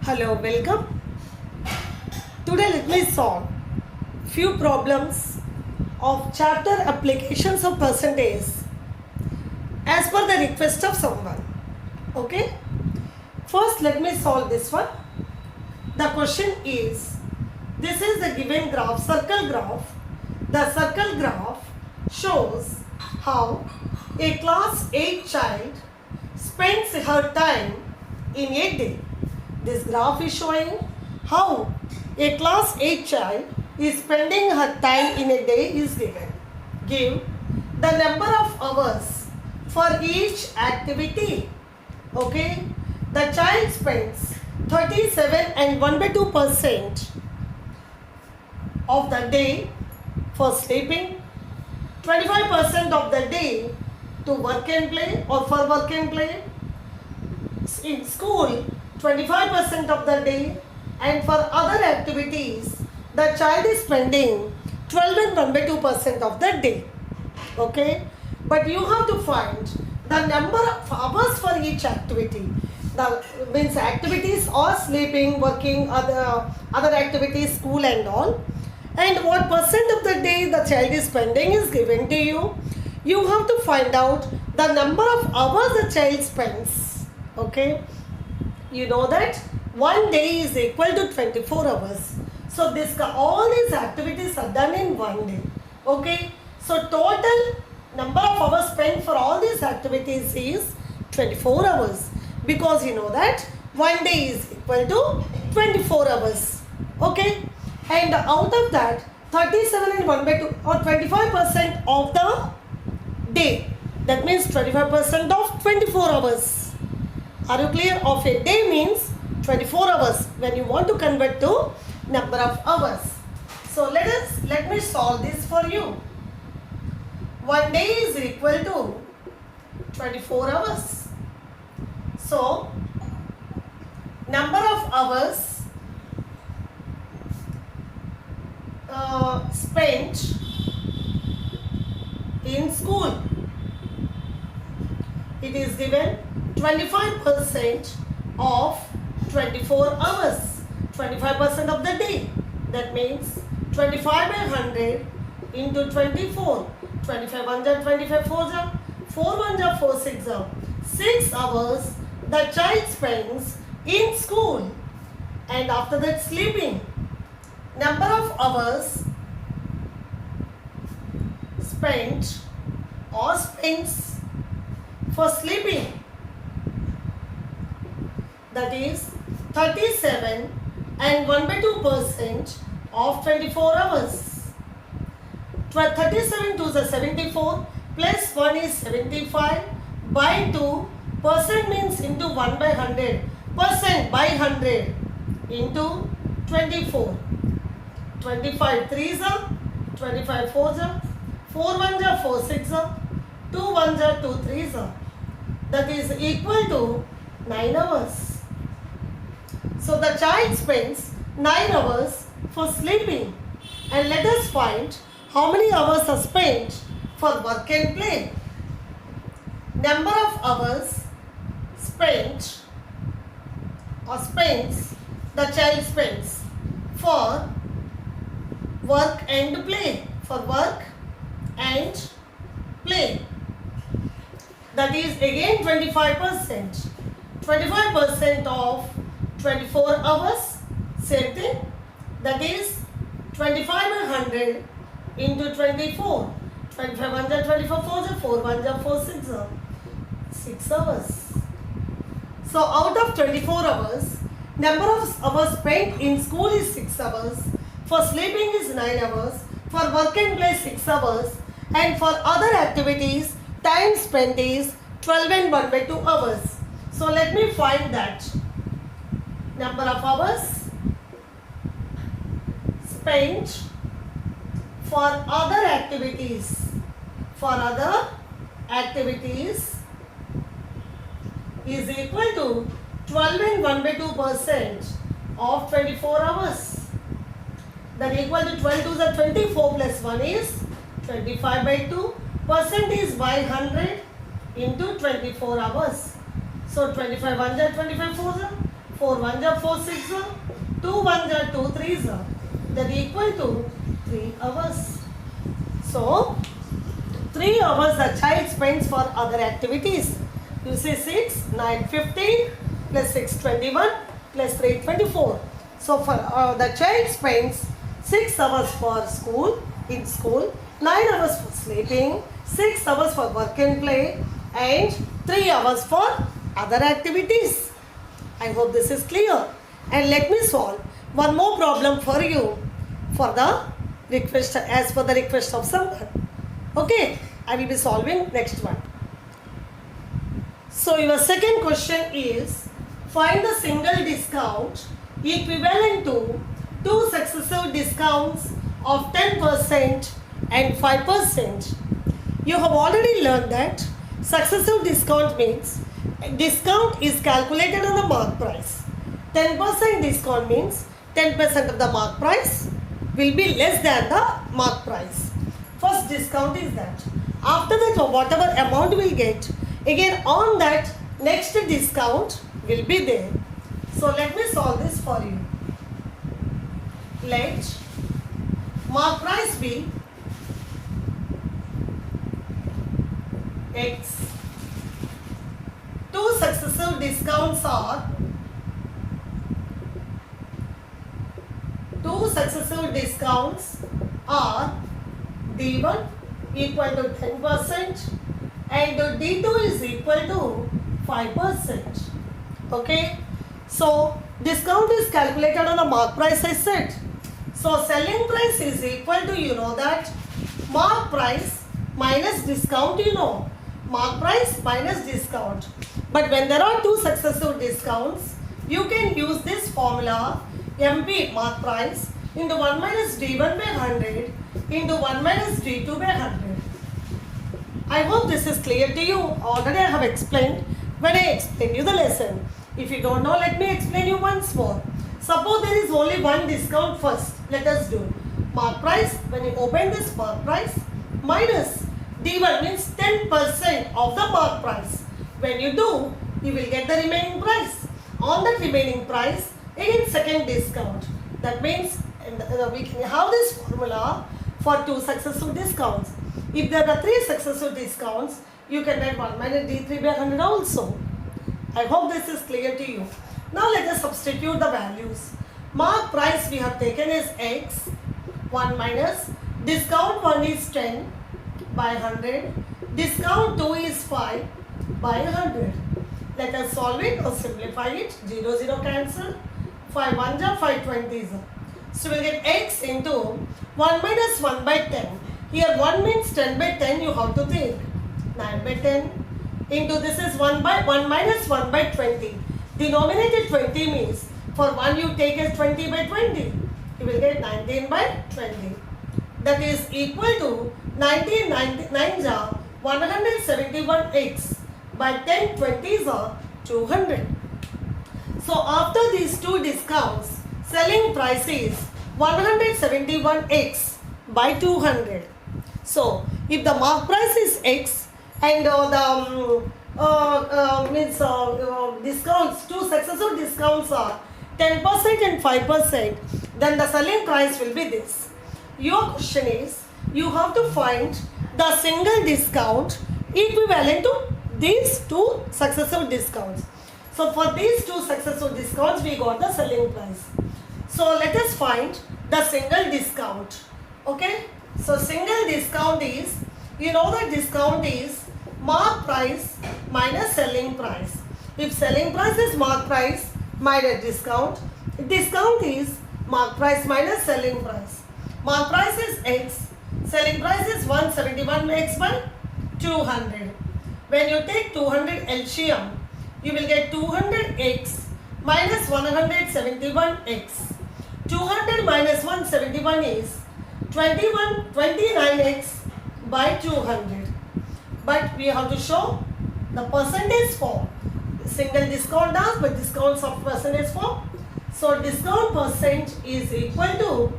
Hello, welcome. Today let me solve few problems of chapter applications of percentage as per the request of someone. Okay. First let me solve this one. The question is, this is the given graph, circle graph. The circle graph shows how a class 8 child spends her time in a day. This graph is showing how a class 8 child is spending her time in a day is given. Give the number of hours for each activity. Okay. The child spends 37 and 1/2% of the day for sleeping, 25% of the day to work and play or for work and play. In school, 25% of the day, and for other activities the child is spending 12 and 1/2% of the day. Okay, but you have to find the number of hours for each activity. The means activities or sleeping, working, other activities, school and all, and what percent of the day the child is spending is given to you. You have to find out the number of hours the child spends. Okay, you know that one day is equal to 24 hours. So all these activities are done in one day. Okay, so total number of hours spent for all these activities is 24 hours, because you know that one day is equal to 24 hours. Okay, and out of that 37 and 1/2 or 25% of the day, that means 25% of 24 hours. Are you clear? Of a day means 24 hours when you want to convert to number of hours. So let me solve this for you. One day is equal to 24 hours. So number of hours spent in school, it is given 25% of 24 hours, 25% of the day. That means 25 by 100 into 24. 25 1 ja 25 4 ja 4 1 ja 4 6 ja 6 hours the child spends in school, and after that sleeping. Number of hours spent or spends for sleeping, that is 37 and 1/2% of 24 hours. 37 to the 74 plus 1 is 75 by 2, percent means into 1 by 100, percent by 100 into 24. 25 3s are 25 4s are 4 1s are 4 6s are 2 1s are 2 3s are, that is equal to 9 hours. So the child spends 9 hours for sleeping, and let us find how many hours are spent for work and play. Number of hours spent or spends, the child spends for work and play, for work and play, that is again 25%. 25% of 24 hours, same thing, that is 25 by 100 into 24. 25 1 ja 24 4 ja 4 1 ja 4 6 ja 6 hours. So out of 24 hours, number of hours spent in school is 6 hours, for sleeping is 9 hours, for work and play 6 hours, and for other activities time spent is 12 and 1/2 hours. So let me find that number of hours spent for other activities. For other activities is equal to 12 and 1/2% of 24 hours. That equal to 12 to the 24 plus 1 is 25 by 2. Percent is by 100 into 24 hours. So 25 1 ja 25 4 ja 4 1 are 4 6 are, 2 1 are 2 3 are, that equal to 3 hours. So 3 hours the child spends for other activities. You see 6 9 15 plus 6 21 plus 3 24. So for the child spends 6 hours for school, in school, 9 hours for sleeping, 6 hours for work and play, and 3 hours for other activities. I hope this is clear. And let me solve one more problem for you for the request, as per the request of someone. Okay, I will be solving next one. So your second question is, find the single discount equivalent to two successive discounts of 10% and 5%. You have already learned that successive discount means discount is calculated on the mark price. 10% discount means 10% of the mark price will be less than the mark price. First discount is that. After that, whatever amount we'll get, again on that next discount will be there. So let me solve this for you. Let mark price be X. Two successive discounts are D1 equal to 10% and D2 is equal to 5%. Okay. So discount is calculated on the mark price, I said. So selling price is equal to, you know that, mark price minus discount, you know. Mark price minus discount. But when there are two successive discounts, you can use this formula, MP mark price into 1 minus D1 by 100 into 1 minus D2 by 100. I hope this is clear to you. Already I have explained when I explained you the lesson. If you don't know, let me explain you once more. Suppose there is only one discount first. Let us do mark price. When you open this mark price minus D1 means 10% of the mark price. When you do, you will get the remaining price. On that remaining price, again second discount. That means we can have this formula for two successive discounts. If there are three successive discounts, you can write 1 minus D3 by 100 also. I hope this is clear to you. Now let us substitute the values. Mark price we have taken is X, 1 minus, discount 1 is 10 by 100, discount 2 is 5 by 100. Let us solve it or simplify it. 0, 0 cancel. 5 1 are 5 20s. So we will get X into 1 minus 1 by 10. Here 1 means 10 by 10, you have to think. 9 by 10 into this is 1 minus 1 by 20. Denominator 20 means for 1 you take as 20 by 20. You will get 19 by 20. That is equal to 19 9s are 171x by 10 20s are 200. So after these two discounts, selling price is 171x by 200. So if the mark price is X and discounts, two successive discounts are 10% and 5%, then the selling price will be this. Your question is, you have to find the single discount equivalent to these two successive discounts. So for these two successive discounts, we got the selling price. So let us find the single discount. Okay. So single discount is, you know that discount is mark price minus selling price. If selling price is mark price minus discount, discount is mark price minus selling price. Mark price is X, selling price is 171x by 200. When you take 200 LCM, you will get 200x minus 171x. 200 minus 171 is 29x by 200. But we have to show the percentage form. Single discount does, but discounts of percentage form. So discount percent is equal to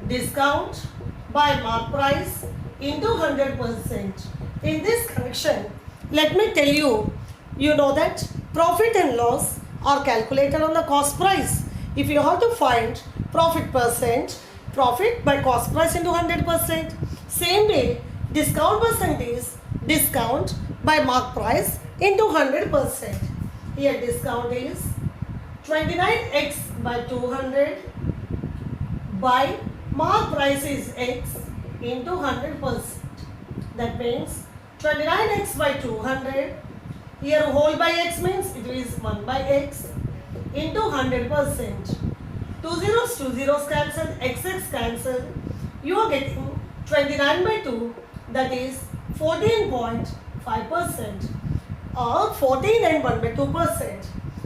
discount by mark price into 100%. In this connection, let me tell you, you know that profit and loss are calculated on the cost price. If you have to find profit percent, profit by cost price into 100%. Same way, discount percent is discount by mark price into 100%. Here discount is 29x by 200 by mark price is x into 100%. That means 29x by 200. Here whole by x means it is 1 by x into 100%. 2 zeros cancel, x cancel. You are getting 29 by 2, that is 14.5%, or 14 and 1 by 2%.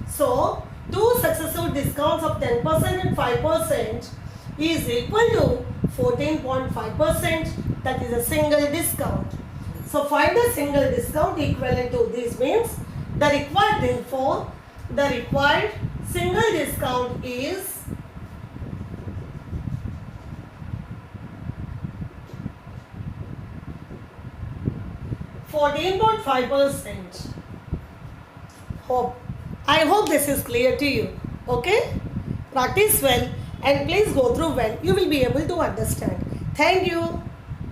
So, two successive discounts of 10% and 5% is equal to 14.5%, that is a single discount. So, find the single discount equivalent to this means the required, therefore, the required single discount is 14.5%. I hope this is clear to you. Okay? Practice well and please go through well. You will be able to understand. Thank you.